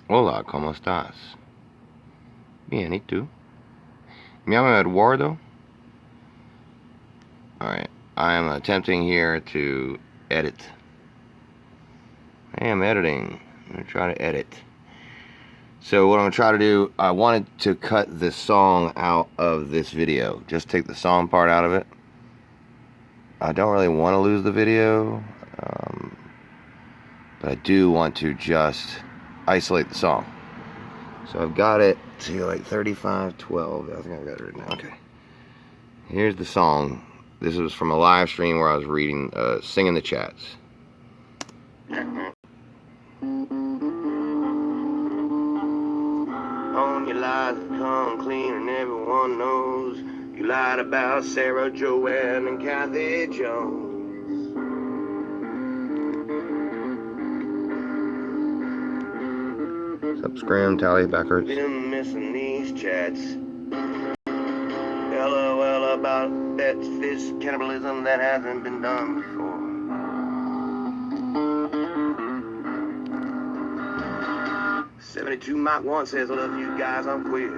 Hola, ¿cómo estás? Bien, ¿y tú? Me llamo Eduardo. Alright, I am attempting here to edit. I am editing. I'm going to try to edit. So what I'm going to try to do, I wanted to cut this song out of this video. Just take the song part out of it. I don't really want to lose the video. But I do want to just isolate the song. So I've got it to like 35:12. I think I've got it right now. Okay. Here's the song. This was from a live stream where I was reading, singing the chats. On your lies come clean and everyone knows you lied about Sarah, Joanne, and Kathy Jones. What's up, Scram, Tally, backwards? Been missing these chats. LOL about that fish cannibalism that hasn't been done before. '72 Mach 1 says, I love you guys, I'm queer.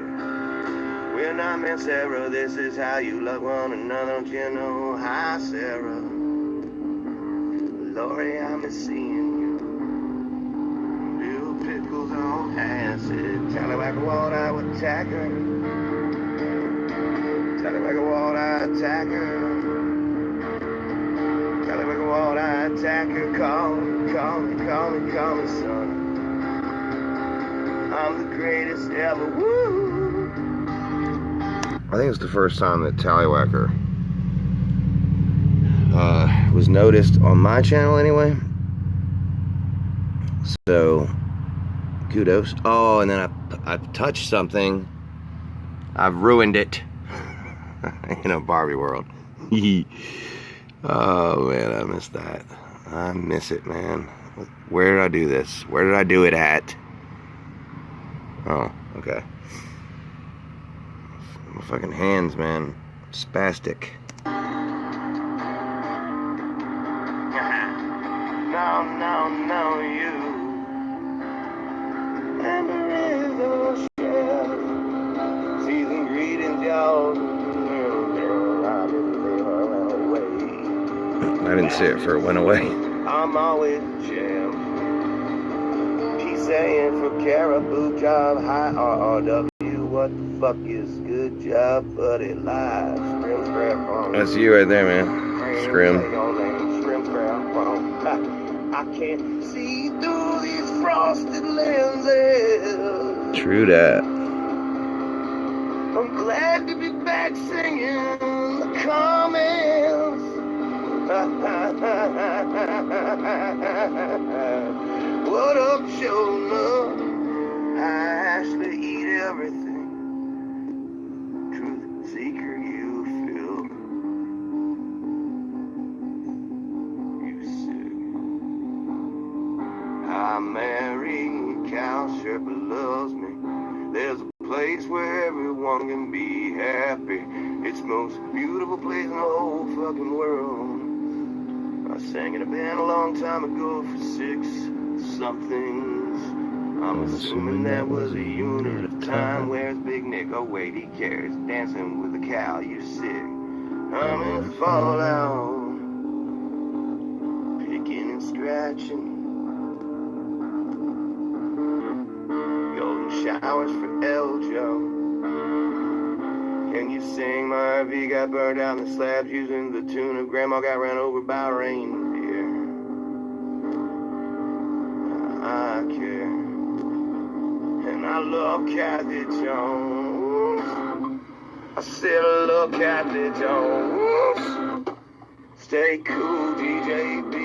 When I met Sarah, this is how you love one another, don't you know? Hi, Sarah. Lori, I miss seeing you. Bill Pickles on acid. Tallywhacker Walt, I would attack her. Tallywhacker Walt, I attack her. Tallywhacker Walt, I attack her. Call me, son. I'm the greatest ever. Woo! I think it's the first time that Tallywhacker was noticed on my channel anyway. So, kudos. Oh, and then I've touched something. I've ruined it. In a Barbie world. Oh, man, I miss that. I miss it, man. Where did I do this? Where did I do it at? Oh, okay. My fucking hands, man. Spastic. No, you. Amber is the chef. Season greetings, y'all. I didn't see it for it went away. I'm always jam. She's saying for caribou job, high RRW. What the fuck is good job, buddy? Live. That's you right there, man. Scrim. I can't see through these frosted lenses. True that. I'm glad to be back singing the comments. What up, Shona? I actually eat everything. Truth seeker, you feel. You sick. I'm married, Cal Sherpa loves me. There's a place where everyone can be happy. It's the most beautiful place in the whole fucking world. I sang in a band a long time ago for 6-somethings. I'm assuming that was a unit of time. Where's Big Nick? Oh wait, he cares. Dancing with a cow, you sick. I'm in fallout. Picking and scratching. Golden showers for Eljo. Can you sing? My RV got burned out in the slabs using the tune of Grandma got ran over by a reindeer. I care. And I love Kathy Jones. I said I love Kathy Jones. Stay cool, DJB.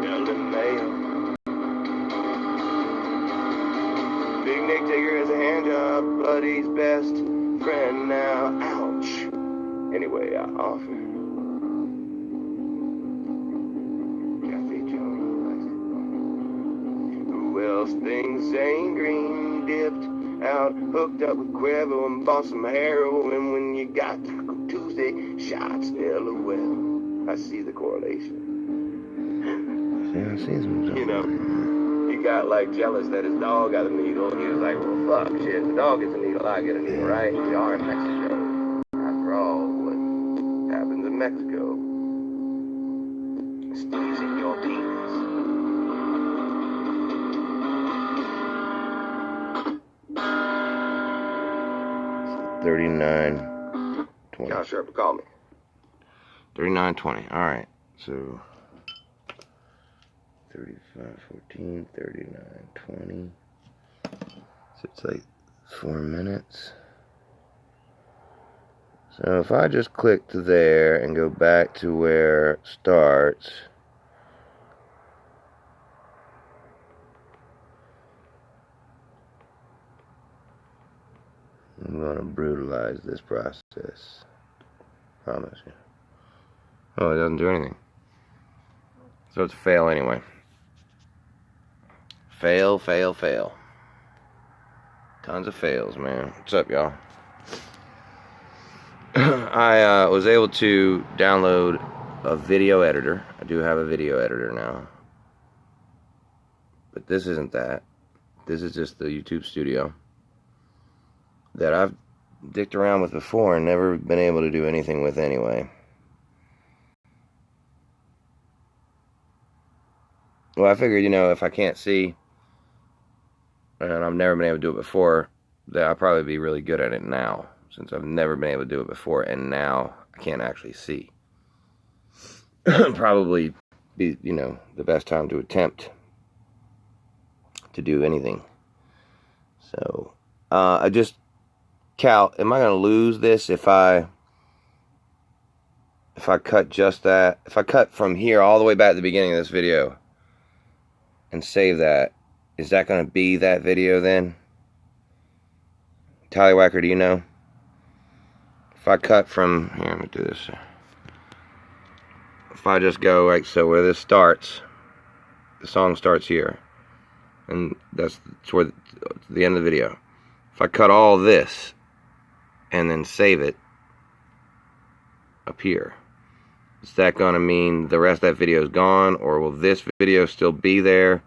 LMAO. Big Nick Taker is a hand job, buddy's best friend now. Ouch. Anyway, I offer. Kathy Jones. Who else thinks ain't green dipped out, hooked up with Cuervo and bought some heroin when you got Taco Tuesday shots? LOL. I see the correlation. Yeah, I see some. You know, he got like jealous that his dog got a needle, and he was like, well, fuck, shit, the dog gets a needle, I get a needle, right? We are in Mexico. After all, what happens in Mexico stays in your penis. 39:20. John Sherpa, call me. 39:20. All right. So 35:14, 39:20. So it's like 4 minutes. So if I just click to there and go back to where it starts, I'm going to brutalize this process. Promise you. Oh, it doesn't do anything. So it's a fail anyway. Fail, fail, fail. Tons of fails, man. What's up, y'all? I was able to download a video editor. I do have a video editor now. But this isn't that. This is just the YouTube Studio that I've dicked around with before and never been able to do anything with anyway. Well, I figured, you know, if I can't see, and I've never been able to do it before, that I'll probably be really good at it now, since I've never been able to do it before, and now I can't actually see. Probably be, you know, the best time to attempt to do anything. So, I just, Cal, am I going to lose this if I cut just that? If I cut from here all the way back to the beginning of this video and save that, is that going to be that video then? Tallywhacker, do you know? If I cut from, here, let me do this. If I just go like so, where this starts, the song starts here, and that's toward the end of the video. If I cut all this and then save it up here, is that going to mean the rest of that video is gone, or will this video still be there,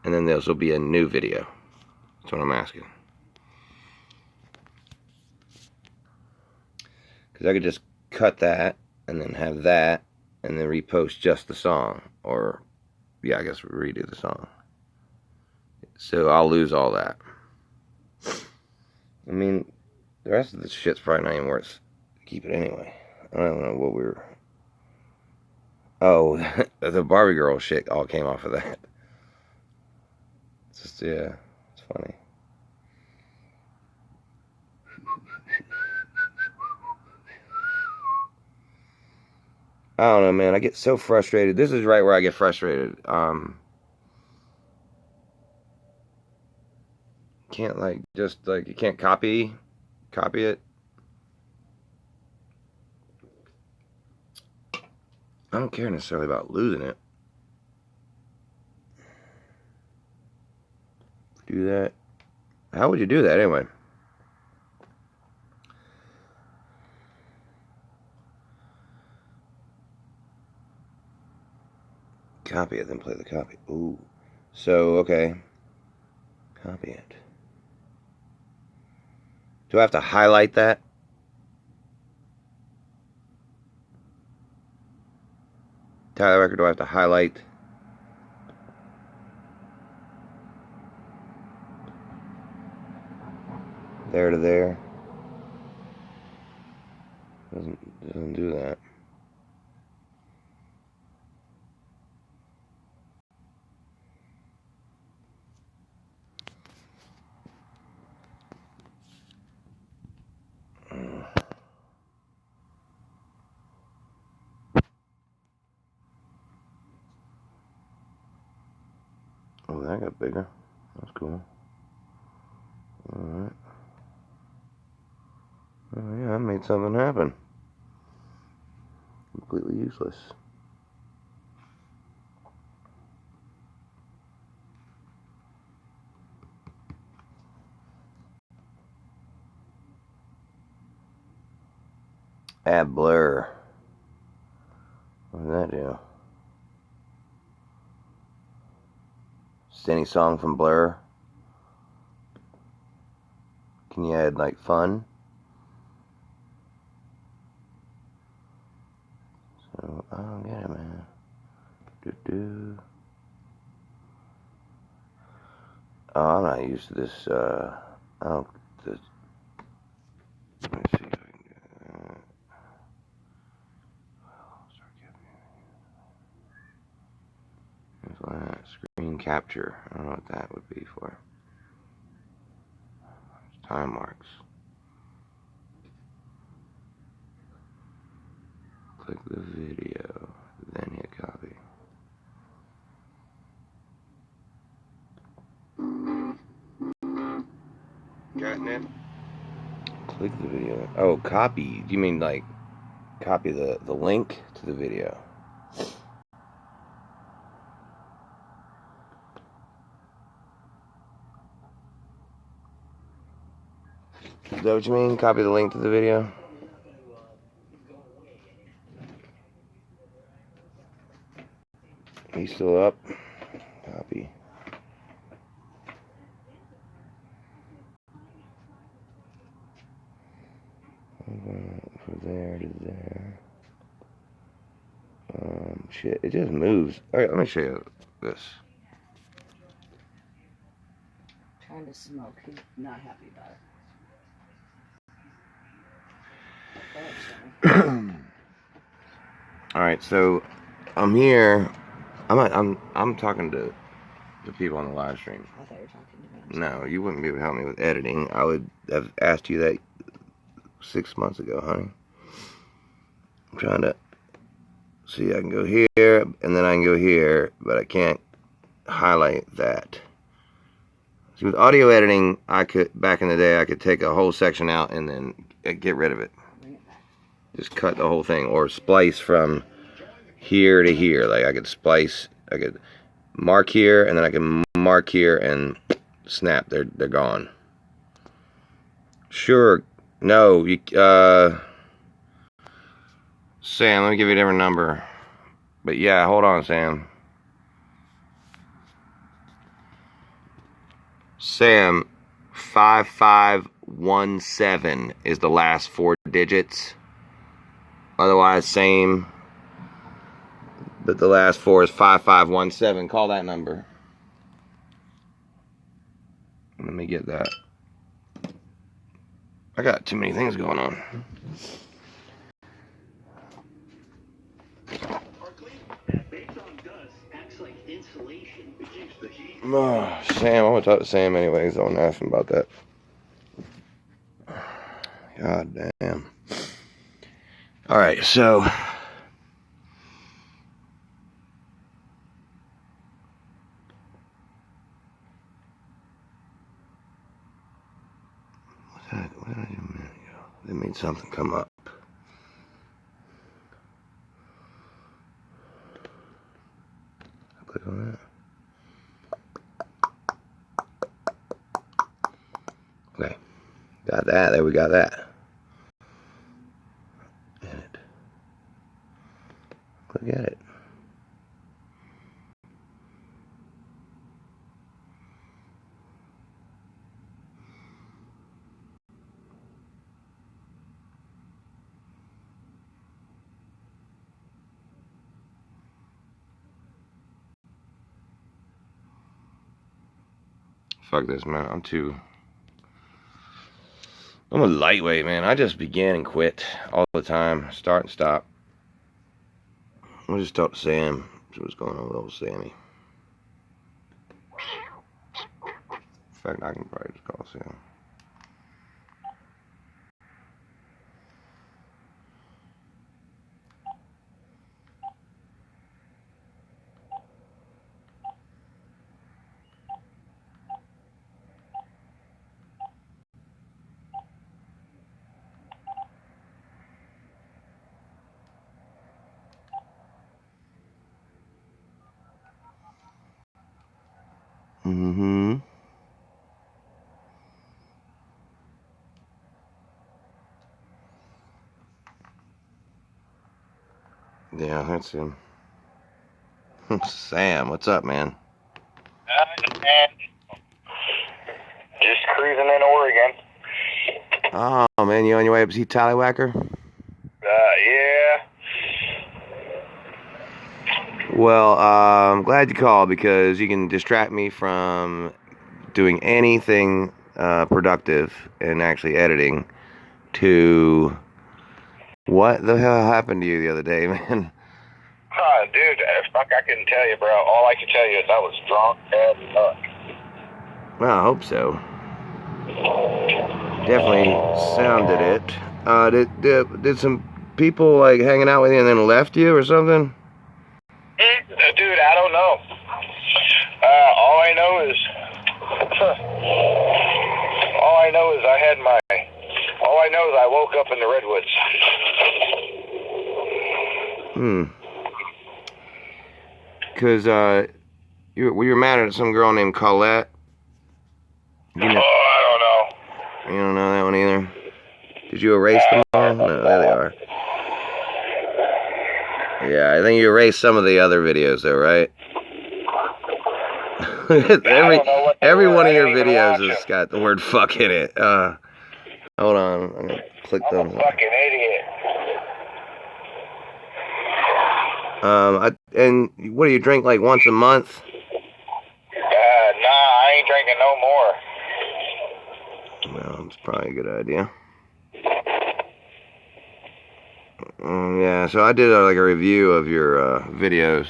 and then this will be a new video? That's what I'm asking. Because I could just cut that, and then have that, and then repost just the song, or, yeah, I guess redo the song. So I'll lose all that. I mean, the rest of the shit's probably not even worth keeping anyway. I don't know what we were... Oh, the Barbie girl shit all came off of that. It's just, yeah, it's funny. I don't know, man. I get so frustrated. This is right where I get frustrated. Can't, like, just, like, you can't copy it. I don't care necessarily about losing it. Do that. How would you do that anyway? Copy it, then play the copy. Ooh. So, okay. Copy it. Do I have to highlight that? Tallywhacker, do I have to highlight? There to there? Doesn't do that. Oh, that got bigger. That's cool. Alright. Oh yeah, I made something happen. Completely useless. Add blur. What does that do? Just any song from Blur. Can you add like fun? So I don't get it, man. Oh, I'm not used to this. I don't. This, let me see if I can do that. Screen capture. I don't know what that would be for. Time marks. Click the video, then hit copy. Gotten it? Click the video. Oh, copy. Do you mean like copy the link to the video? Is that what you mean? Copy the link to the video? He's still up. Copy. From there to there. Shit, it just moves. Alright, let me show you this. Trying to smoke. He's not happy about it. Alright, so I'm here. I'm talking to the people on the live stream. I thought you were talking to me. No, you wouldn't be able to help me with editing. I would have asked you that 6 months ago, honey. I'm trying to see, I can go here, and then I can go here, but I can't highlight that. See, with audio editing, I could, back in the day, I could take a whole section out and then get rid of it. Just cut the whole thing, or splice from here to here. Like I could splice, I could mark here, and then I can mark here and snap. They're gone. Sure. No. You. Sam, let me give you a different number. But yeah, hold on, Sam. Sam, 5517 is the last 4 digits. Otherwise, same. But the last 4 is 5517. Call that number. Let me get that. I got too many things going on. Oh, Sam, I'm gonna talk to Sam anyways. I want to ask him about that. God damn. Alright, so what did I do a minute ago? They made something come up. Click on that. Okay, got that. There we got that. Edit. Click edit. Fuck this, man. I'm a lightweight, man. I just begin and quit all the time. Start and stop. I'll just talk to Sam. See what's going on with old Sammy. In fact, I can probably just call Sam. Mm-hmm. Yeah, that's him. Sam, what's up, man? Man. Just cruising in Oregon. Oh, man, you on your way up to see Tallywhacker? Yeah. Well, I'm glad you called because you can distract me from doing anything productive and actually editing to what the hell happened to you the other day, man? Dude, fuck, I couldn't tell you, bro. All I can tell you is I was drunk as fuck. Well, I hope so. Definitely sounded it. Did some people like hanging out with you and then left you or something? Dude, I don't know. All I know is I woke up in the redwoods. Because you were mad at some girl named Colette. I don't know. You don't know that one either? Did you erase them all? No, there they are. Yeah, I think you erased some of the other videos though, right? every one of your videos has got the word fuck in it. Hold on, I'm gonna click those. I'm a fucking idiot. And what do you drink like once a month? Nah, I ain't drinking no more. Well, it's probably a good idea. Yeah, so I did like a review of your videos.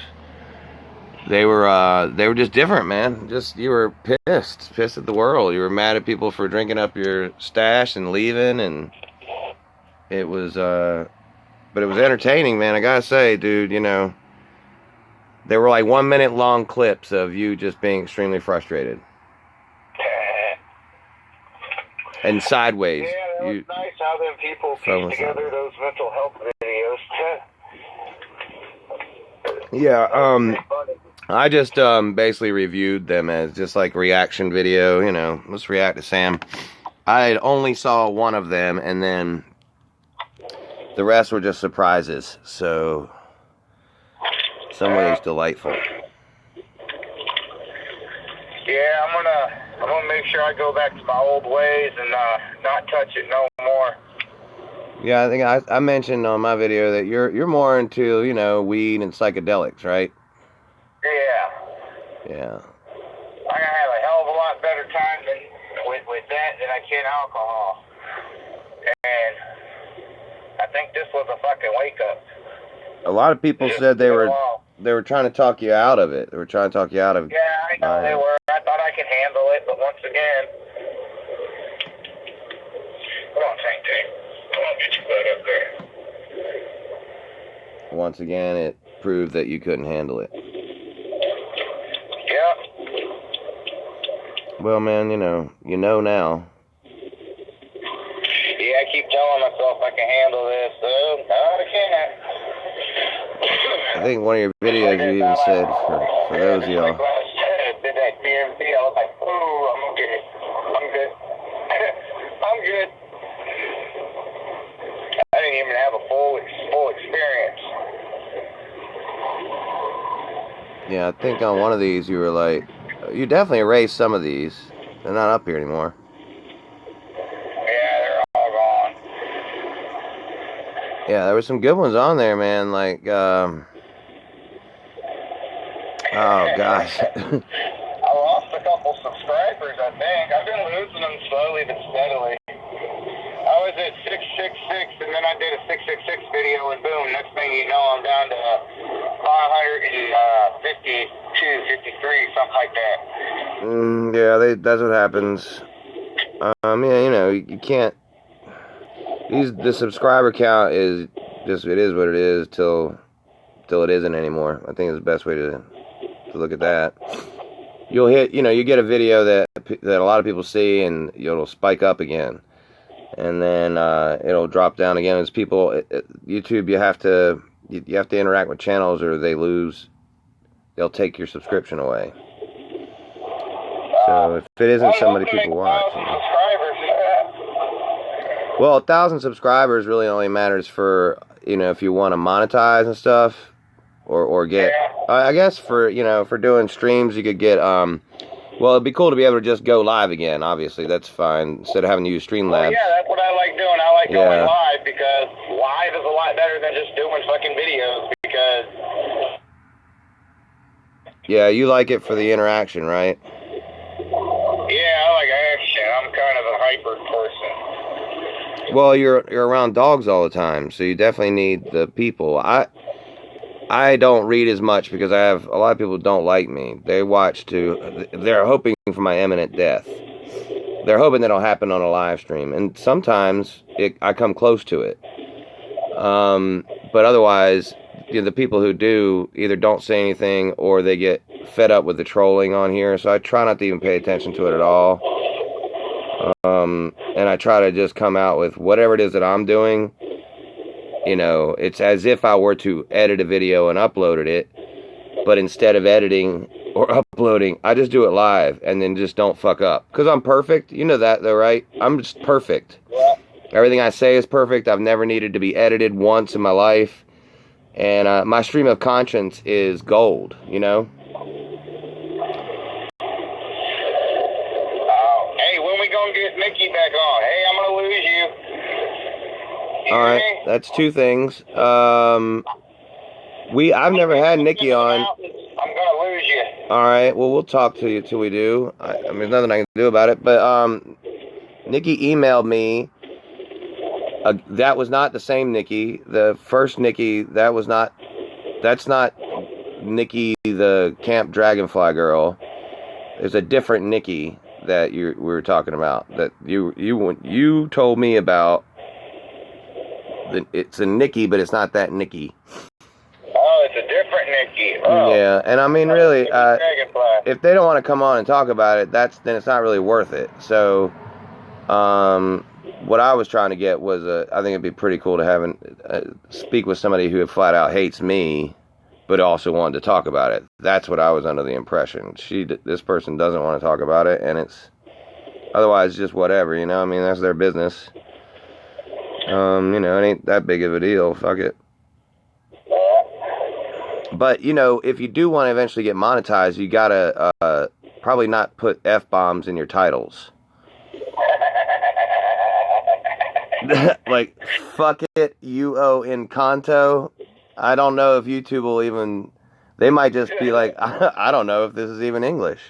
They were just different, man. You were pissed at the world. You were mad at people for drinking up your stash and leaving, and it was but it was entertaining, man. I gotta say, dude, you know, they were like 1 minute long clips of you just being extremely frustrated. And sideways. Yeah, it was nice how them people piece together those mental health videos. Yeah, I just basically reviewed them as just like reaction video, you know, let's react to Sam. I only saw one of them, and then the rest were just surprises, so some ways delightful. Yeah, I'm gonna make sure I go back to my old ways and not touch it no more. Yeah, I think I mentioned on my video that you're more into, you know, weed and psychedelics, right? Yeah. Yeah. I have a hell of a lot better time with that than I can alcohol. And I think this was a fucking wake up. A lot of people said they were trying to talk you out of it. They were trying to talk you out of it. Yeah, I know they were. I thought I could handle it, but once again, come on, Tank Tank. Come on, get your butt up there. Once again, it proved that you couldn't handle it. Yeah. Well, man, you know now. Yeah, I keep telling myself I can handle this, so no, I can't. I think one of your videos you even said, for those of y'all. Did that DMT, I was like, ooh, I'm okay. I'm good. I'm good. I didn't even have a full experience. Yeah, I think on one of these you were like, you definitely erased some of these. They're not up here anymore. Yeah, they're all gone. Yeah, there were some good ones on there, man. Like, oh gosh. I lost a couple subscribers, I think. I've been losing them slowly but steadily. I was at 666, and then I did a 666 video, and boom, next thing you know, I'm down to 552, 53, something like that. Yeah, that's what happens. Yeah, you know, you can't. The subscriber count is just, it is what it is till it isn't anymore. I think it's the best way to look at that. You'll hit, you know, you get a video that a lot of people see, and it'll spike up again, and then it'll drop down again. As people, YouTube, you have to interact with channels, or they'll take your subscription away. So if it isn't somebody people watch. Well, 1,000 subscribers really only matters for, you know, if you want to monetize and stuff, or get I guess for doing streams, you could get well, it'd be cool to be able to just go live again. Obviously, that's fine instead of having to use Streamlabs. Well, yeah, that's what I like doing. I like going live because live is a lot better than just doing fucking videos. Because yeah, you like it for the interaction, right? Yeah, I like action. I'm kind of a hyper person. Well, you're around dogs all the time, so you definitely need the people. I don't read as much because I have a lot of people who don't like me. They're hoping for my imminent death. They're hoping that'll happen on a live stream, and sometimes I come close to it. But otherwise, the people who do either don't say anything or they get fed up with the trolling on here. So I try not to even pay attention to it at all. And I try to just come out with whatever it is that I'm doing. It's as if I were to edit a video and uploaded it, but instead of editing or uploading, I just do it live and then just don't fuck up. Because I'm perfect. You know that though, right? I'm just perfect. Everything I say is perfect. I've never needed to be edited once in my life. And my stream of conscience is gold, Hey, when we gonna get Mickey back on? Hey, I'm gonna lose you. All right, that's two things. I've never had Nikki on. I'm gonna lose you. All right, well, we'll talk to you till we do. I mean, there's nothing I can do about it. But Nikki emailed me. That was not the same Nikki. The first Nikki, that's not Nikki, the Camp Dragonfly girl. There's a different Nikki that we were talking about. That you told me about. It's a Nikki, but it's not that Nikki. Oh, it's a different Nikki. Oh. Yeah, and I mean, really, if they don't want to come on and talk about it, then it's not really worth it. So, what I was trying to get was, I think it'd be pretty cool to speak with somebody who flat out hates me, but also wanted to talk about it. That's what I was under the impression. This person doesn't want to talk about it, and it's otherwise just whatever, I mean, that's their business. It ain't that big of a deal. Fuck it. But, if you do want to eventually get monetized, you gotta probably not put F-bombs in your titles. Like, fuck it, UO Encanto. I don't know if YouTube will even... They might just be like, I don't know if this is even English.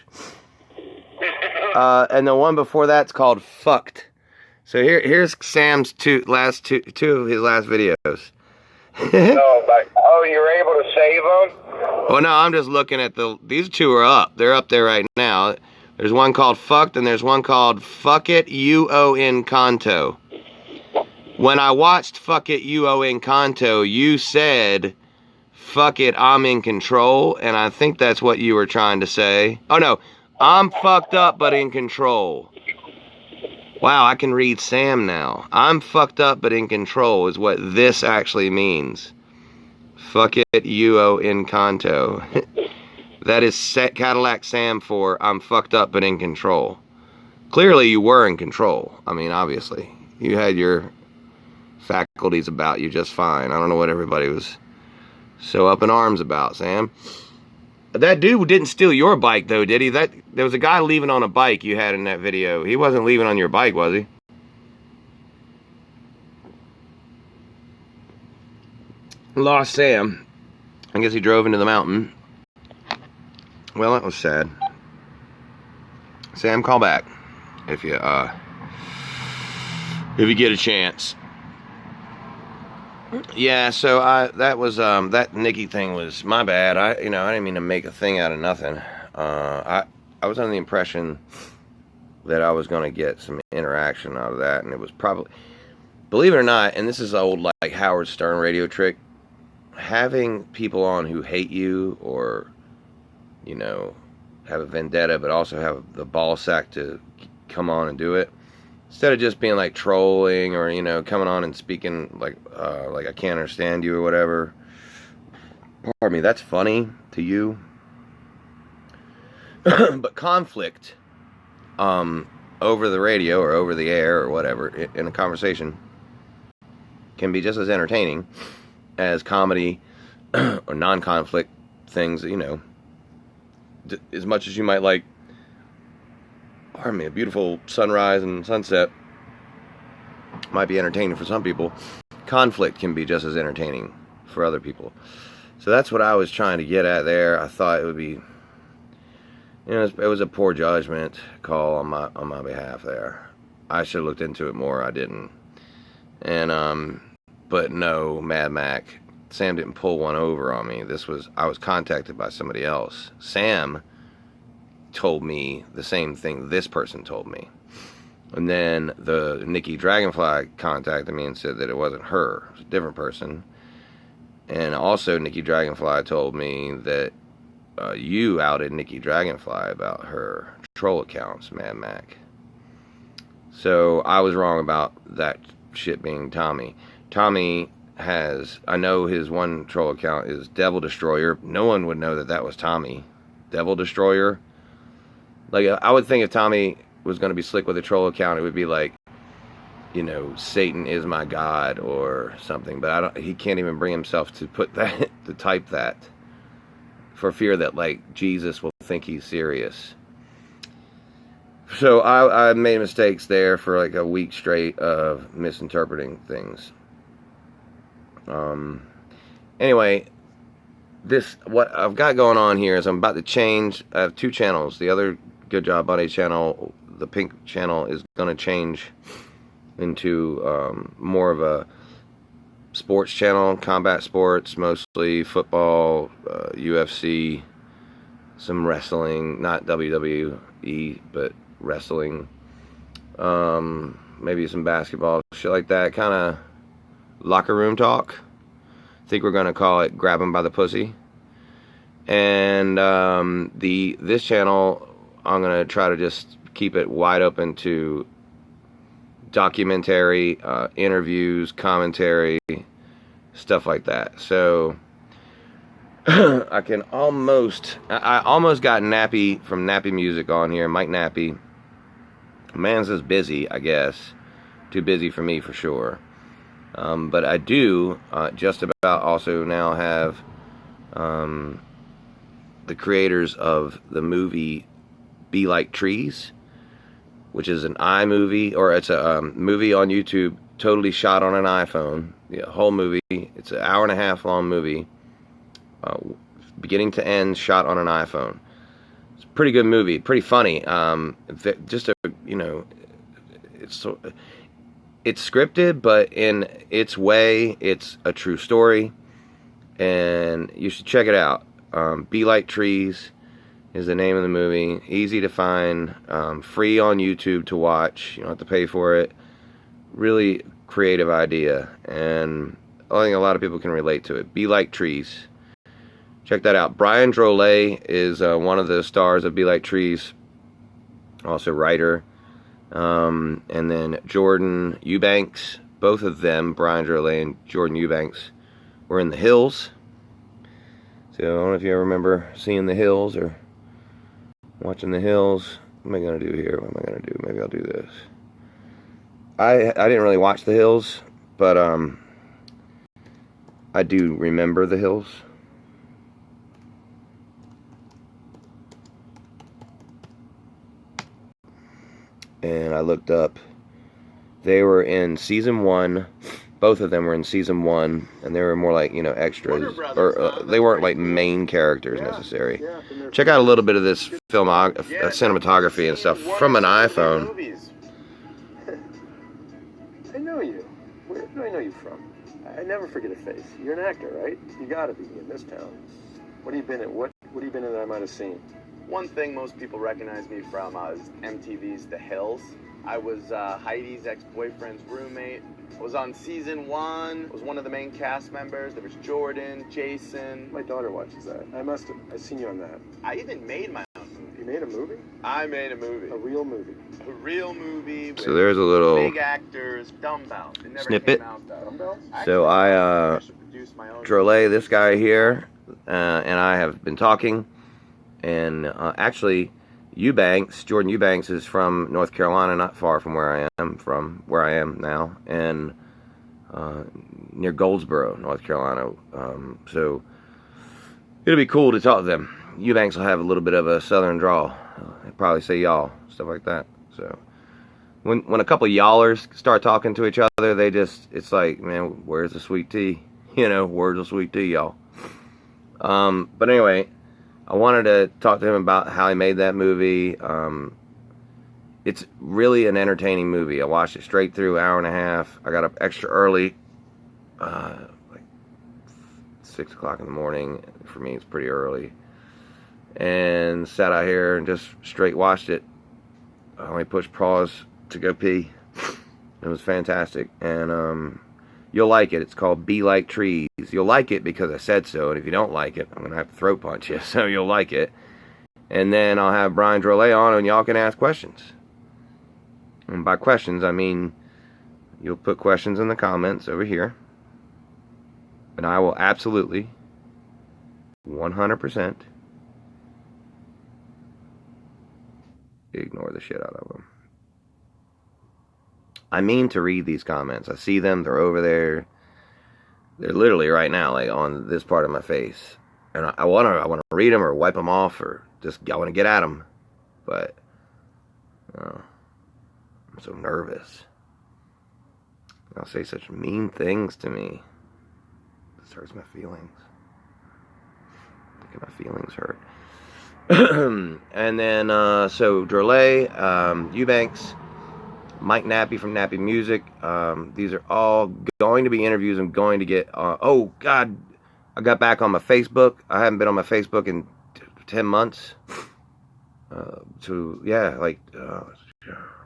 And the one before that's called Fucked. So here's Sam's two of his last videos. You're able to save them? Well, no, I'm just looking at these two are up. They're up there right now. There's one called Fucked and there's one called Fuck It, UO Encanto. When I watched Fuck It, UO Encanto, you said, fuck it, I'm in control. And I think that's what you were trying to say. Oh, no. I'm fucked up, but in control. Wow, I can read Sam now. I'm fucked up, but in control is what this actually means. Fuck it, UO Encanto. That is Cadillac Sam for I'm fucked up, but in control. Clearly, you were in control. I mean, obviously. You had your faculties about you just fine. I don't know what everybody was so up in arms about, Sam. That dude didn't steal your bike, though, did he? There was a guy leaving on a bike you had in that video. He wasn't leaving on your bike, was he? Lost Sam. I guess he drove into the mountain. Well, that was sad. Sam, call back if you get a chance. Yeah, so that Nikki thing was my bad. I didn't mean to make a thing out of nothing. I was under the impression that I was going to get some interaction out of that, and it was probably, believe it or not, and this is an old like Howard Stern radio trick, having people on who hate you or have a vendetta, but also have the ball sack to come on and do it. Instead of just being like trolling or, coming on and speaking like I can't understand you or whatever. Pardon me, that's funny to you. But conflict over the radio or over the air or whatever in a conversation can be just as entertaining as comedy or non-conflict things that, you know, as much as you might like, pardon me, a beautiful sunrise and sunset might be entertaining for some people, conflict can be just as entertaining for other people. So that's what I was trying to get at there. I thought it would be, you know, it was a poor judgment call on my behalf there. I should have looked into it more. I didn't. And but no, Mad Mac, Sam didn't pull one over on me. I was contacted by somebody else. Sam told me the same thing this person told me. And then the Nikki Dragonfly contacted me and said that it wasn't her. It was a different person. And also Nikki Dragonfly told me that you outed Nikki Dragonfly about her troll accounts, Mad Mac. So I was wrong about that shit being Tommy. Tommy has, I know his one troll account is Devil Destroyer. No one would know that that was Tommy. Devil Destroyer. Like, I would think if Tommy was going to be slick with a troll account, it would be like, you know, Satan is my God or something. But he can't even bring himself to put that, to type that, for fear that, like, Jesus will think he's serious. So I made mistakes there for like a week straight of misinterpreting things. Anyway, what I've got going on here is I'm about to change. I have two channels. The other Good Job Buddy channel, the pink channel, is going to change into more of a sports channel, combat sports, mostly football, UFC, some wrestling, not WWE, but wrestling, maybe some basketball, shit like that, kind of locker room talk. I think we're going to call it Grab 'em by the Pussy. And this channel, I'm going to try to just keep it wide open to documentary, interviews, commentary, stuff like that. So I almost got Nappy from Nappy Music on here, Mike Nappy. Man's is busy, I guess. Too busy for me, for sure. But I do just about also now have the creators of the movie Be Like Trees, which is an iMovie, or it's a movie on YouTube, totally shot on an iPhone. The whole movie, it's an 1.5 hour long movie, beginning to end, shot on an iPhone. It's a pretty good movie, pretty funny. Just a, you know, it's scripted, but in its way, it's a true story, and you should check it out. Be Like Trees is the name of the movie. Easy to find, free on YouTube to watch. You don't have to pay for it. Really creative idea, and I think a lot of people can relate to it. Be Like Trees. Check that out. Brian Drolet is one of the stars of Be Like Trees, also writer. And then Jordan Eubanks, both of them, Brian Drolet and Jordan Eubanks, were in The Hills. So I don't know if you ever remember seeing The Hills or watching The Hills. What am I going to do here? What am I going to do? Maybe I'll do this. I didn't really watch The Hills, but I do remember The Hills. And I looked up. They were in season 1. Both of them were in season 1, and they were more like, you know, extras, or they weren't like main characters necessary. Check out a little bit of this cinematography and stuff from an iPhone. I know you. Where do I know you from? I never forget a face. You're an actor, right? You gotta be in this town. What have you been in? What have you been in that I might have seen? One thing most people recognize me from is MTV's The Hills. I was Heidi's ex-boyfriend's roommate. I was on season 1. I was one of the main cast members. There was Jordan, Jason. My daughter watches that. I've seen you on that. I even made my own movie. You made a movie? I made a movie. A real movie? A real movie with So there's a little big actors, dumbbells. It never snippet. came out though. Dumbbells? So I Drolet, this guy here, and I have been talking, and actually Jordan Eubanks is from North Carolina, not far from where I am now, and near Goldsboro, North Carolina. So it'll be cool to talk to them. Eubanks will have a little bit of a southern drawl. They'll probably say y'all, stuff like that. So when a couple of y'allers start talking to each other, they just, it's like, man, where's the sweet tea? You know, where's the sweet tea, y'all? But anyway, I wanted to talk to him about how he made that movie. It's really an entertaining movie. I watched it straight through, hour and a half. I got up extra early, like 6 o'clock in the morning. For me, it's pretty early. And sat out here and just straight watched it. I only pushed pause to go pee. It was fantastic. And you'll like it. It's called Be Like Trees. You'll like it because I said so. And if you don't like it, I'm going to have to throat punch you. So you'll like it. And then I'll have Brian Drolet on and y'all can ask questions. And by questions, I mean you'll put questions in the comments over here. And I will absolutely, 100%, ignore the shit out of them. I mean to read these comments. I see them. They're over there. They're literally right now, like on this part of my face. And I want to read them or wipe them off or just, I want to get at them. But, I'm so nervous. They'll say such mean things to me. This hurts my feelings. Look at my feelings hurt. And then, so Drolet, Eubanks, Mike Nappy from Nappy Music. These are all going to be interviews I'm going to get. Oh, God. I got back on my Facebook. I haven't been on my Facebook in 10 months.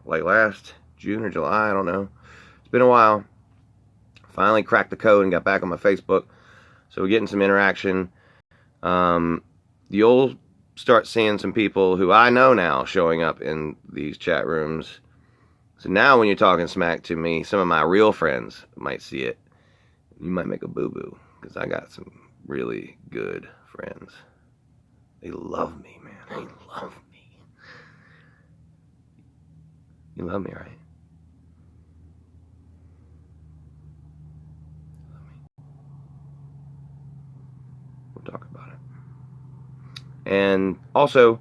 Like last June or July, I don't know. It's been a while. Finally cracked the code and got back on my Facebook. So we're getting some interaction. You'll start seeing some people who I know now showing up in these chat rooms. So now when you're talking smack to me, some of my real friends might see it. You might make a boo-boo, because I got some really good friends. They love me, man. They love me. You love me, right? Love me. We'll talk about it. And also,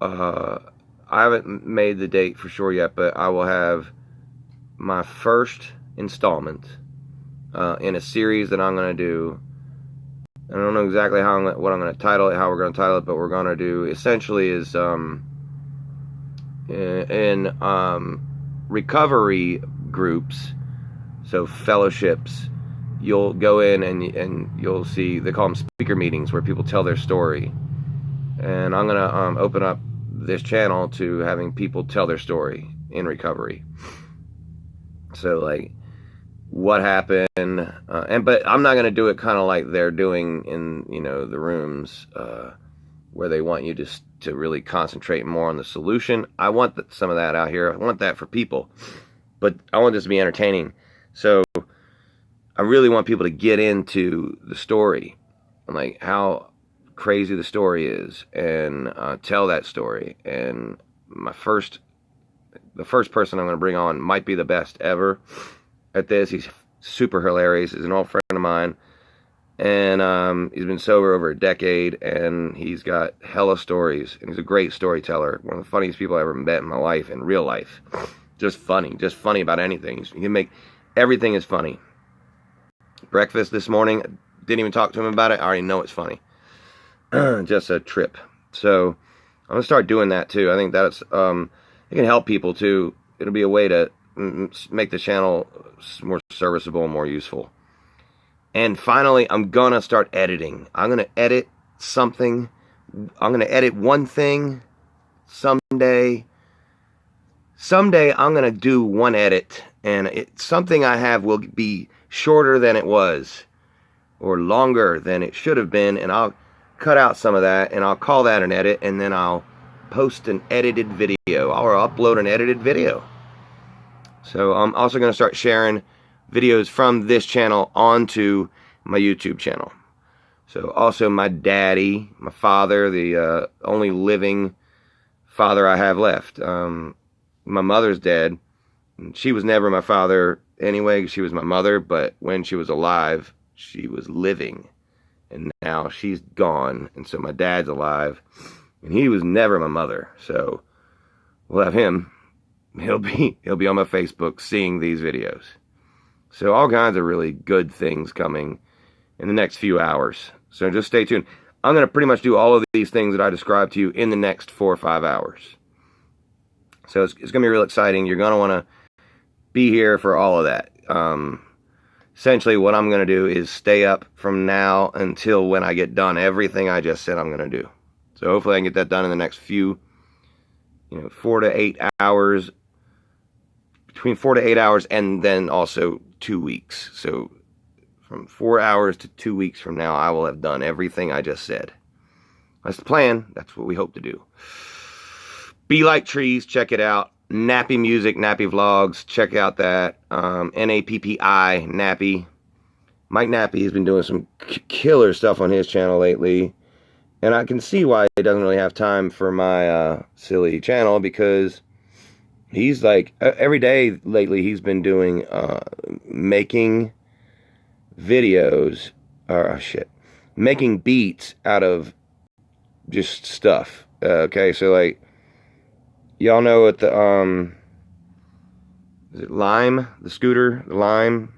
I haven't made the date for sure yet, but I will have my first installment in a series that I'm going to do. I don't know exactly what I'm going to title it, how we're going to title it, but we're going to do essentially is in recovery groups, so fellowships. You'll go in and you'll see, they call them speaker meetings, where people tell their story. And I'm going to open up this channel to having people tell their story in recovery. So, like, what happened, but I'm not going to do it kind of like they're doing in, the rooms where they want you to really concentrate more on the solution. I want some of that out here. I want that for people, but I want this to be entertaining. So I really want people to get into the story, like how crazy the story is, and tell that story. And the first person I'm going to bring on might be the best ever at this. He's super hilarious. He's an old friend of mine, and he's been sober over a decade, and he's got hella stories, and he's a great storyteller. One of the funniest people I ever met in my life, in real life. Just funny about anything. He can make everything is funny. Breakfast this morning, didn't even talk to him about it. I already know it's funny. Just a trip. So I'm gonna start doing that too. I think that's it can help people too. It'll be a way to make the channel more serviceable and more useful. And finally, I'm gonna start editing. I'm gonna edit something. I'm gonna edit one thing someday. Someday I'm gonna do one edit, and something I have will be shorter than it was, or longer than it should have been, and I'll cut out some of that, and I'll call that an edit, and then I'll post an edited video, or upload an edited video. So I'm also going to start sharing videos from this channel onto my YouTube channel. So also my daddy, my father, the only living father I have left. My mother's dead. She was never my father anyway. She was my mother, but when she was alive, she was living. and now she's gone, and so my dad's alive, and he was never my mother. So we'll have him. He'll be on my Facebook seeing these videos. So all kinds of really good things coming in the next few hours. So just stay tuned. I'm going to pretty much do all of these things that I described to you in the next 4 or 5 hours. So it's going to be real exciting. You're going to want to be here for all of that. Essentially, what I'm going to do is stay up from now until when I get done everything I just said I'm going to do. So hopefully I can get that done in the next few, 4 to 8 hours. Between 4 to 8 hours, and then also 2 weeks. So from 4 hours to 2 weeks from now, I will have done everything I just said. That's the plan. That's what we hope to do. Be Like Trees, check it out. Nappy Music, Nappy Vlogs, check out that. Nappi, Nappy. Mike Nappy has been doing some killer stuff on his channel lately. And I can see why he doesn't really have time for my silly channel, because he's like, every day lately he's been doing, making videos, making beats out of just stuff. Okay, so like, y'all know what the, is it Lime? The scooter? The Lime?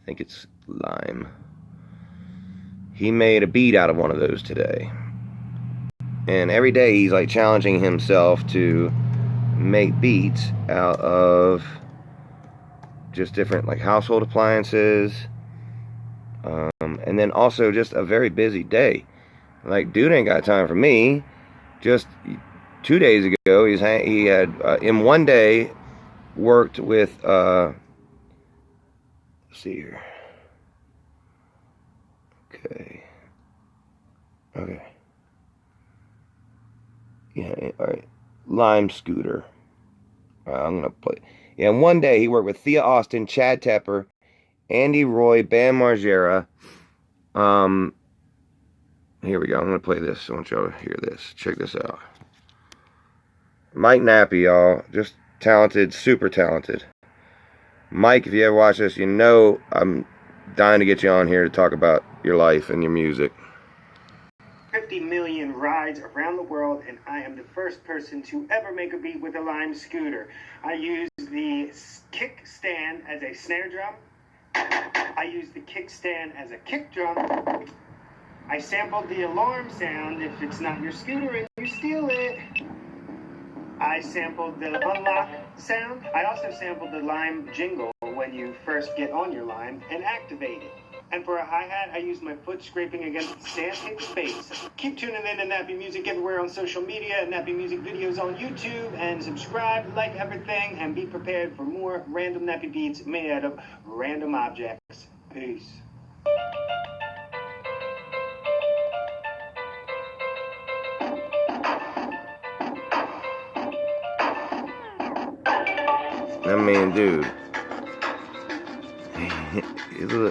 I think it's Lime. He made a beat out of one of those today. And every day he's like challenging himself to make beats out of just different like household appliances, and then also just a very busy day. Like, dude ain't got time for me. Just 2 days ago he had in one day worked with let's see here. Okay. Yeah, all right. Lime scooter. I'm gonna play. Yeah, and one day he worked with Thea Austin, Chad Tepper, Andy Roy, Bam Margera. Here we go. I'm gonna play this. I want y'all to hear this. Check this out. Mike Nappy, y'all. Just talented, super talented. Mike, if you ever watch this, you know I'm dying to get you on here to talk about your life and your music. 50 million rides around the world, and I am the first person to ever make a beat with a Lime scooter. I use the kickstand as a snare drum. I use the kickstand as a kick drum. I sampled the alarm sound if it's not your scooter and you steal it. I sampled the unlock sound. I also sampled the Lime jingle when you first get on your Lime and activate it. And for a hi-hat, I use my foot scraping against the stand, hit the bass. Keep tuning in to Nappy Music everywhere on social media, Nappy Music videos on YouTube, and subscribe, like everything, and be prepared for more random Nappy beats made out of random objects. Peace. I mean, dude.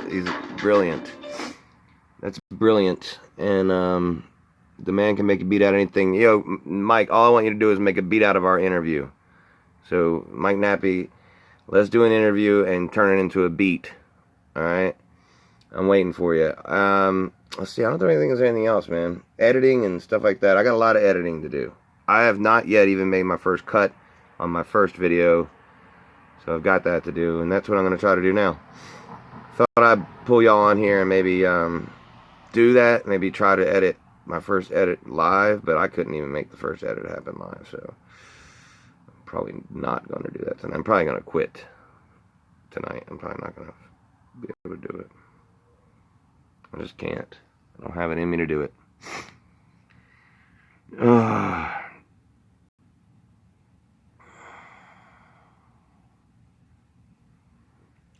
He's brilliant. That's brilliant. And the man can make a beat out of anything. Yo, Mike, all I want you to do is make a beat out of our interview. So, Mike Nappy, let's do an interview and turn it into a beat. Alright? I'm waiting for you. Let's see, I don't think there's anything else, man. Editing and stuff like that. I got a lot of editing to do. I have not yet even made my first cut on my first video. So I've got that to do, and that's what I'm going to try to do now. Thought I'd pull y'all on here and maybe do that. Maybe try to edit my first edit live, but I couldn't even make the first edit happen live, so I'm probably not going to do that tonight. I'm probably going to quit tonight. I'm probably not going to be able to do it. I just can't. I don't have it in me to do it.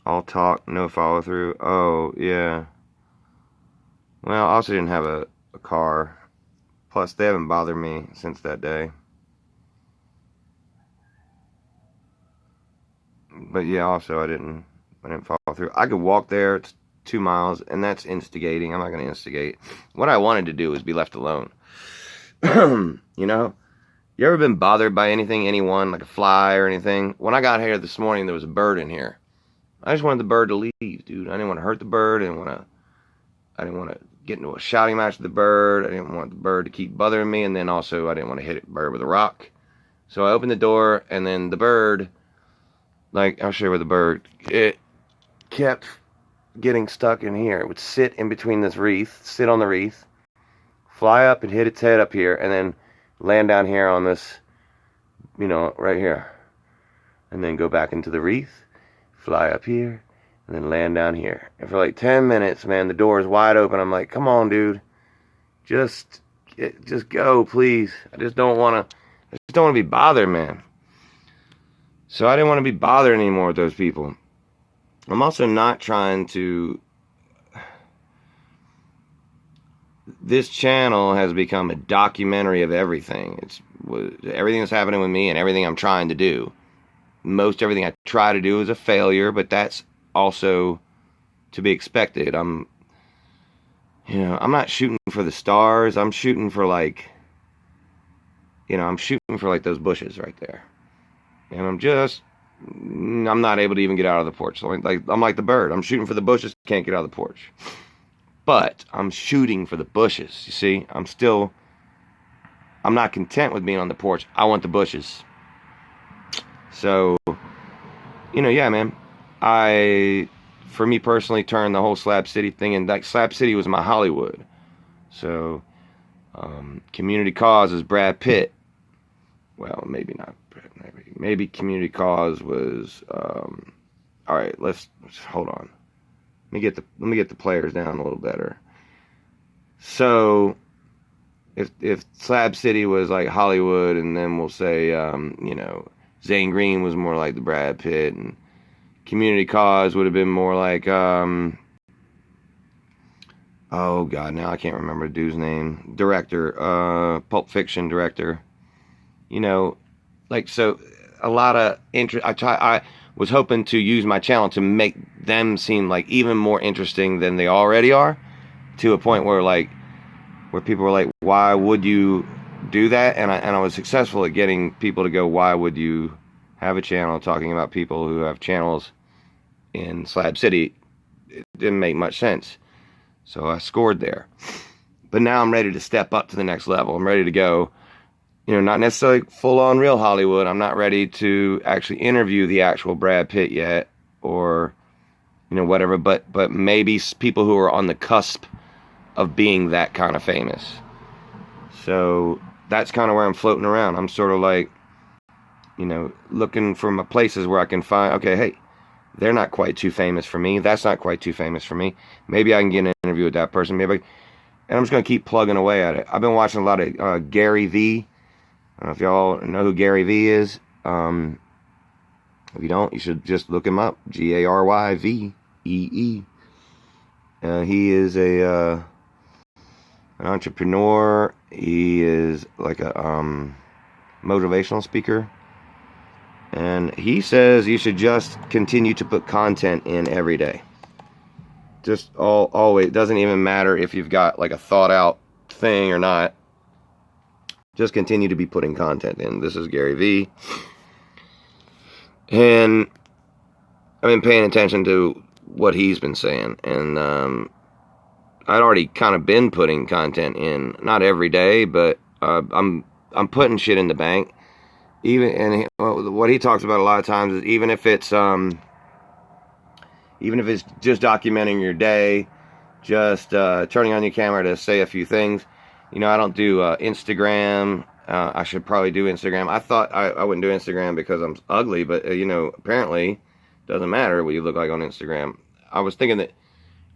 All talk, no follow through. Oh, yeah. Well, I also didn't have a car. Plus, they haven't bothered me since that day. But yeah, also I didn't follow through. I could walk there. It's 2 miles, and that's instigating. I'm not going to instigate. What I wanted to do was be left alone. You know? You ever been bothered by anything, anyone, like a fly or anything? When I got here this morning, there was a bird in here. I just wanted the bird to leave, dude. I didn't want to hurt the bird. I didn't want to I didn't want to get into a shouting match with the bird. I didn't want the bird to keep bothering me, and then also I didn't want to hit the bird with a rock. So I opened the door, and then the bird, like, I'll show you where the bird, it kept getting stuck in here. It would sit in between this wreath, sit on the wreath, fly up and hit its head up here, and then land down here on this, you know, right here. And then go back into the wreath, fly up here, and then land down here. And for like 10 minutes, man, the door is wide open. I'm like, come on, dude. Just go, please. I just don't want to be bothered, man. So I didn't want to be bothered anymore with those people. I'm also not trying to... This channel has become a documentary of everything. It's everything that's happening with me and everything I'm trying to do. Most everything I try to do is a failure, but that's also to be expected. I'm not shooting for the stars. I'm shooting for like, I'm shooting for like those bushes right there. And I'm not able to even get out of the porch. So I'm like the bird. I'm shooting for the bushes, can't get out of the porch. But I'm shooting for the bushes, you see? I'm not content with being on the porch. I want the bushes. So, yeah, man. For me personally, turned the whole Slab City thing, and like Slab City was my Hollywood. So, Community Cause is Brad Pitt. Well, maybe not. Maybe Community Cause was. All right, let's hold on. Let me get the players down a little better. So, if Slab City was like Hollywood, and then we'll say, Zane Green was more like the Brad Pitt, and Community Cause would have been more like, oh God, now I can't remember the dude's name. Director, Pulp Fiction director. So a lot of interest. I was hoping to use my channel to make them seem like even more interesting than they already are, to a point where people were like, why would you do that? And I was successful at getting people to go, why would you have a channel talking about people who have channels in Slab City? It didn't make much sense. So I scored there. But now I'm ready to step up to the next level. I'm ready to go, not necessarily full-on real Hollywood. I'm not ready to actually interview the actual Brad Pitt yet, or, whatever. But maybe people who are on the cusp of being that kind of famous. So that's kind of where I'm floating around. I'm sort of like, looking for my places where I can find, okay, hey, they're not quite too famous for me. That's not quite too famous for me. Maybe I can get an interview with that person. And I'm just going to keep plugging away at it. I've been watching a lot of Gary Vee. I don't know if y'all know who Gary Vee is. If you don't, you should just look him up. Garyvee. He is an entrepreneur. He is like a motivational speaker. And he says you should just continue to put content in every day. Just always. It doesn't even matter if you've got like a thought out thing or not. Just continue to be putting content in. This is Gary Vee. And I've been paying attention to what he's been saying. And I'd already kind of been putting content in. Not every day, but I'm putting shit in the bank. What he talks about a lot of times is even if it's just documenting your day, just turning on your camera to say a few things. I don't do Instagram. I should probably do Instagram. I thought I wouldn't do Instagram because I'm ugly, but apparently it doesn't matter what you look like on Instagram. I was thinking that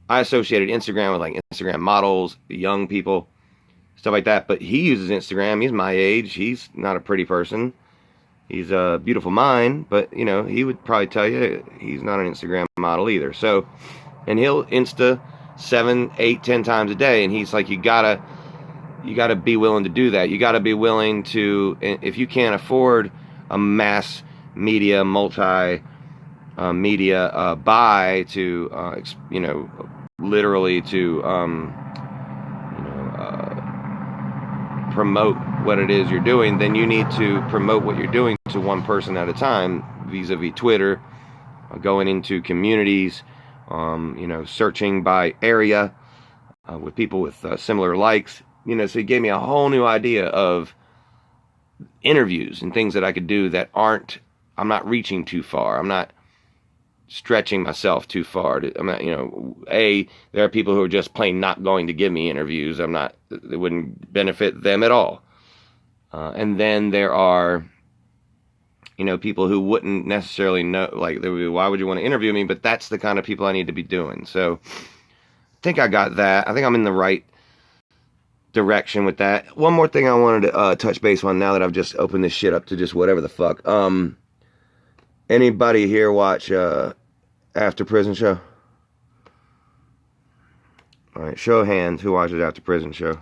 I associated Instagram with like Instagram models, young people, stuff like that. But he uses Instagram. He's my age. He's not a pretty person. He's a beautiful mind, but he would probably tell you he's not an Instagram model either. So, and he'll Insta 7, 8, 10 times a day, and he's like, you gotta be willing to do that. You gotta be willing to, if you can't afford a mass media, multi media buy to, literally to, promote what it is you're doing, then you need to promote what you're doing to one person at a time, vis-a-vis Twitter, going into communities, searching by area, with people with similar likes. You know, so he gave me a whole new idea of interviews and things that I could do that I'm not reaching too far. I'm not stretching myself too far. I'm not, you know, there are people who are just plain not going to give me interviews. It wouldn't benefit them at all. And then there are, you know, people who wouldn't necessarily know, like, they would be, why would you want to interview me? But that's the kind of people I need to be doing. So I think I got that. I think I'm in the right direction with that. One more thing I wanted to touch base on now that I've just opened this shit up to just whatever the fuck. Anybody here watch After Prison Show? All right, show of hands who watches After Prison Show.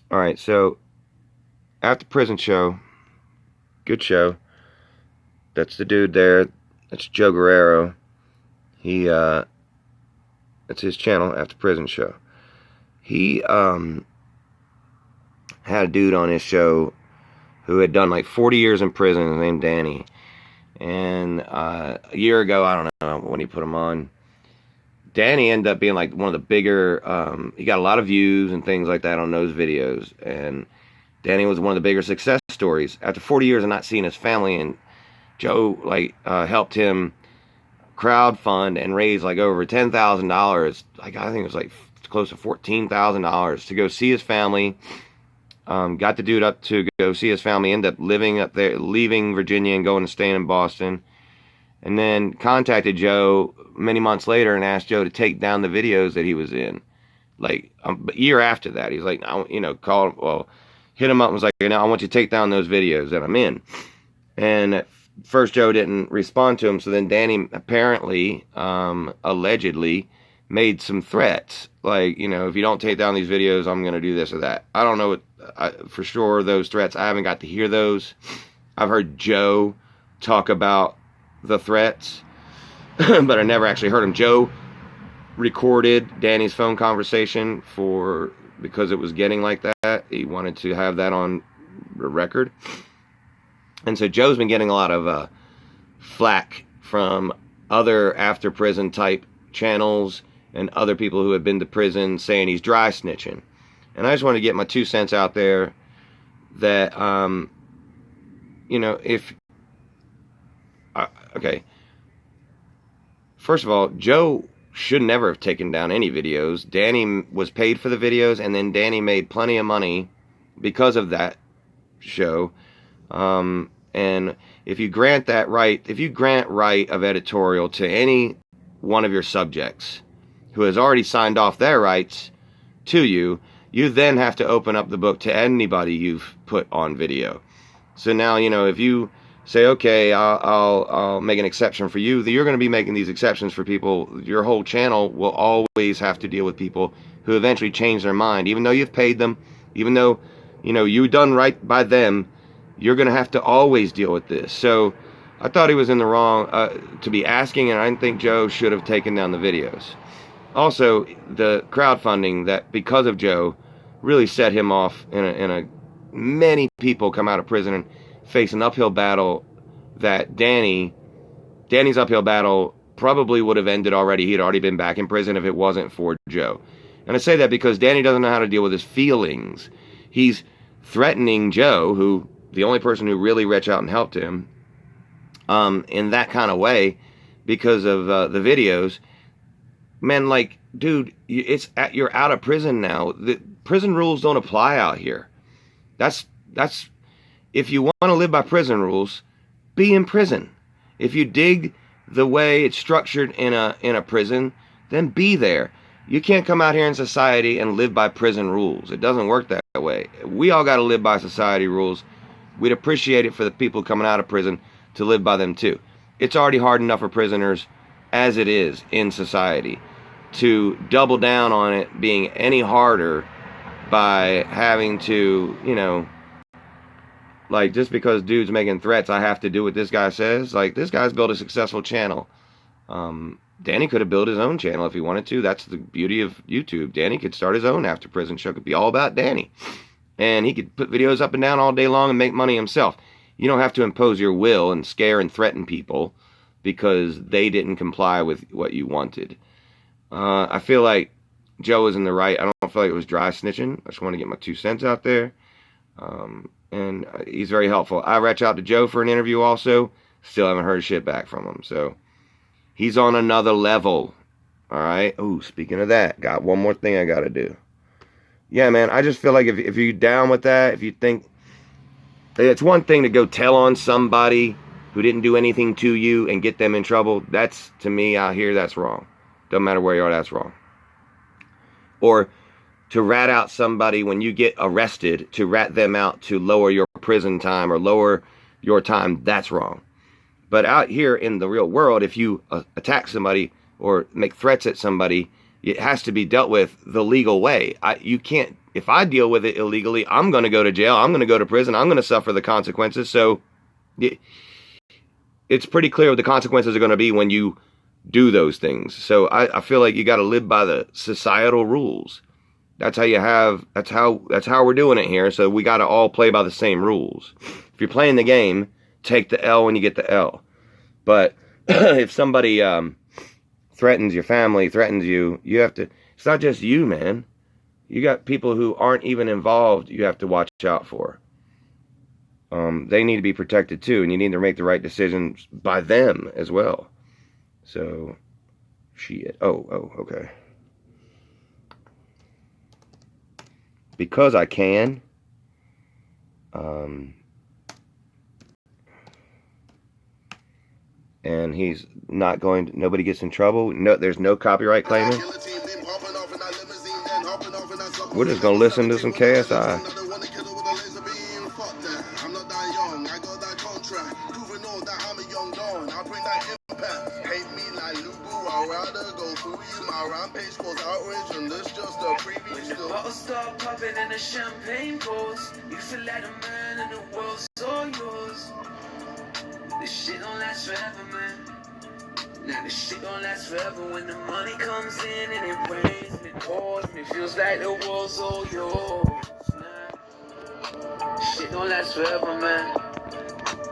All right, so After Prison Show, good show. That's the dude there. That's Joe Guerrero. That's his channel, After Prison Show. He had a dude on his show who had done like 40 years in prison, named Danny. And a year ago, I don't know when he put him on, Danny ended up being like one of the bigger, he got a lot of views and things like that on those videos. And Danny was one of the bigger success stories. After 40 years of not seeing his family, and Joe helped him crowdfund and raise like over $10,000. Like, I think it was like close to $14,000 to go see his family. Got the dude up to go see his family, ended up living up there, leaving Virginia and going and staying in Boston. And then contacted Joe many months later and asked Joe to take down the videos that he was in. Like, a year after that, he's like, hit him up and was like, I want you to take down those videos that I'm in. And at first Joe didn't respond to him, so then Danny apparently, allegedly, made some threats. Like, if you don't take down these videos, I'm going to do this or that. I don't know for sure those threats. I haven't got to hear those. I've heard Joe talk about the threats, but I never actually heard him. Joe recorded Danny's phone conversation because it was getting like that. He wanted to have that on record. And so Joe's been getting a lot of flack from other after prison type channels and other people who have been to prison saying he's dry snitching. And I just want to get my 2 cents out there that, okay. First of all, Joe should never have taken down any videos. Danny was paid for the videos, and then Danny made plenty of money because of that show. And if you grant right of editorial to any one of your subjects who has already signed off their rights to you, you then have to open up the book to anybody you've put on video. So now, if you say, okay, I'll make an exception for you, you're going to be making these exceptions for people. Your whole channel will always have to deal with people who eventually change their mind. Even though you've paid them, even though, you've done right by them, you're going to have to always deal with this. So I thought he was in the wrong to be asking, and I didn't think Joe should have taken down the videos. Also, the crowdfunding that, because of Joe, really set him off many people come out of prison and face an uphill battle that Danny's uphill battle probably would have ended already. He'd already been back in prison if it wasn't for Joe. And I say that because Danny doesn't know how to deal with his feelings. He's threatening Joe, who the only person who really reached out and helped him, in that kind of way because of the videos. Man, like, dude, you're out of prison now. The prison rules don't apply out here. That's if you want to live by prison rules, be in prison. If you dig the way it's structured in a prison, then be there. You can't come out here in society and live by prison rules. It doesn't work that way. We all got to live by society rules. We'd appreciate it for the people coming out of prison to live by them too. It's already hard enough for prisoners as it is in society. To double down on it being any harder by having to, like, just because dude's making threats, I have to do what this guy says. Like, this guy's built a successful channel. Danny could have built his own channel if he wanted to. That's the beauty of YouTube. Danny could start his own after prison show. It could be all about Danny. And he could put videos up and down all day long and make money himself. You don't have to impose your will and scare and threaten people because they didn't comply with what you wanted. I feel like Joe is in the right. I don't feel like it was dry snitching. I just want to get my 2 cents out there. And he's very helpful. I reached out to Joe for an interview also. Still haven't heard shit back from him. So he's on another level. All right. Oh, speaking of that, got one more thing I got to do. Yeah, man. I just feel like if you're down with that, if you think it's one thing to go tell on somebody who didn't do anything to you and get them in trouble. That's, to me, out here, that's wrong. Doesn't matter where you are, that's wrong. Or to rat out somebody when you get arrested, to rat them out to lower your prison time or lower your time, that's wrong. But out here in the real world, if you attack somebody or make threats at somebody, it has to be dealt with the legal way. You can't, if I deal with it illegally, I'm going to go to jail, I'm going to go to prison, I'm going to suffer the consequences. So it's pretty clear what the consequences are going to be when you do those things. So I feel like you got to live by the societal rules. That's how we're doing it here. So we got to all play by the same rules. If you're playing the game, take the L when you get the L. But if somebody threatens your family, threatens you, you have to, it's not just you, man. You got people who aren't even involved you have to watch out for. They need to be protected too, and you need to make the right decisions by them as well. So, shit. Oh, okay. Because I can, and he's not going to, nobody gets in trouble. No, there's no copyright claiming. We're just gonna listen to some KSI. Bottles start popping and the champagne pours. You feel like a man and the world's all yours. This shit don't last forever, man. Now this shit don't last forever. When the money comes in and it rains and it pours and it feels like the world's all yours. Nah. Shit don't last forever, man.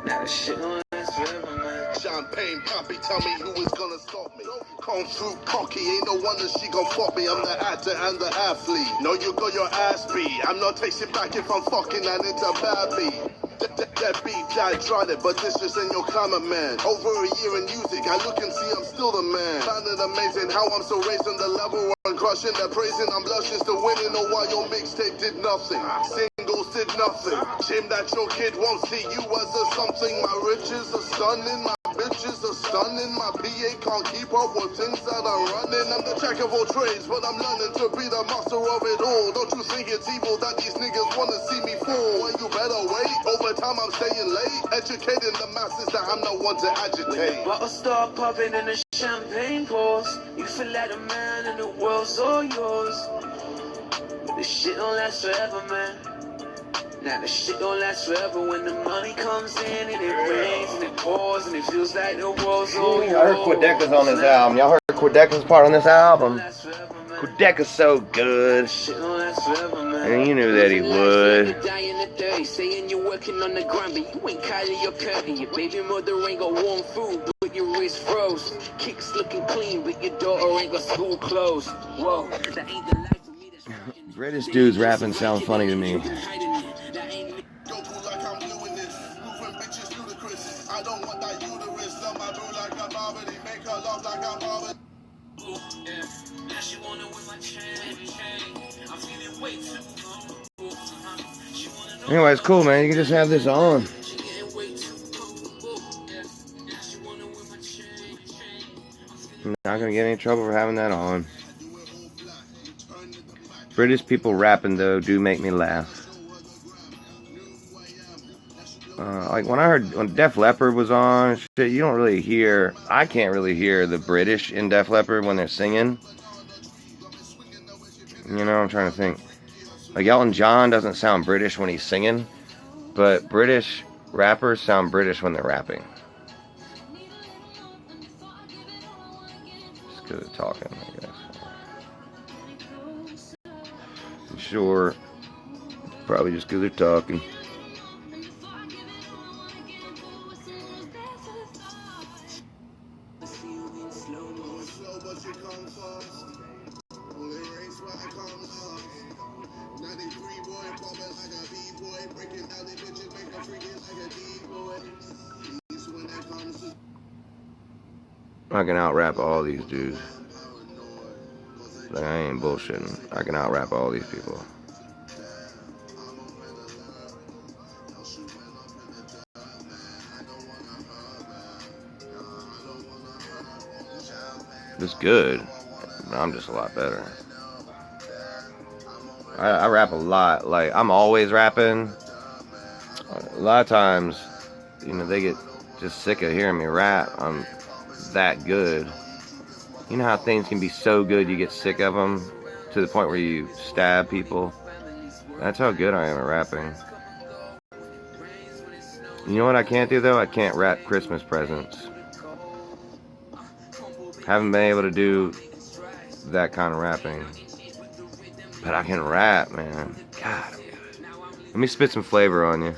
Now this shit don't last forever, man. Champagne Poppy, tell me who is gonna stop me. Come through cocky, ain't no wonder she gon' fuck me. I'm the actor and the athlete. No, you got your ass beat. I'm not tasting back if I'm fucking and it's a bad beat. That beat died trying it, but this just ain't your climate, man. Over a year in music, I look and see I'm still the man. Sounded amazing how I'm still raising the level and crushing. They're praising, I'm blushing, still winning. Oh, why your mixtape did nothing. Singles did nothing. Shame that your kid won't see you as a something. My riches are stunning, my bitches are stunning. My PA can't keep up with things that I'm running. I'm the jack of all trades, but I'm learning to be the master of it all. Don't you think it's evil that these niggas wanna see me fall? Well, you better wait. Over time I'm staying late, educating the masses that I'm not one to agitate. Bottles start popping and the champagne pours. You feel like a man and the world's all yours. This shit don't last forever, man. Now this shit don't last forever. When the money comes in and it rains and it pours and it feels like the world's all yours. I heard Quedeca's on this album. Y'all heard Quedeca's part on this album? Quedeca's so good. And you knew that he would. Saying you're working on the grind, but you ain't Kylie or Curry. Your baby mother ain't got warm food, but your wrist froze. Kicks looking clean, but your daughter ain't got school clothes. Whoa, that ain't the life for me. British dudes rapping sound funny to me. I don't want that uterus on my boo like a Barbie. Make her love like a Barbie. Now she wanna wear my chain. I'm feeling way too cool. Anyway, it's cool, man. You can just have this on. I'm not gonna get any trouble for having that on. British people rapping, though, do make me laugh. Like when Def Leppard was on, shit, you don't really hear, I can't really hear the British in Def Leppard when they're singing. You know, I'm trying to think. Like Elton John doesn't sound British when he's singing, but British rappers sound British when they're rapping. Just because of talking, I guess. I'm sure, probably just because they're talking. she come first. Only race where I come last. 93 boy, popping like a B-boy. Breaking down the bitches, make a freaking like a D-boy. Peace when it comes to I can out rap all these dudes. Like, I ain't bullshitting. I can out rap all these people. It's good, but I'm just a lot better. I rap a lot. Like, I'm always rapping. A lot of times, you know, they get just sick of hearing me rap. I'm that good. You know how things can be so good you get sick of them to the point where you stab people? That's how good I am at rapping. You know what I can't do though? I can't rap Christmas presents. Haven't been able to do that kind of rapping. But I can rap, man. God, I'm good. Let me spit some flavor on you.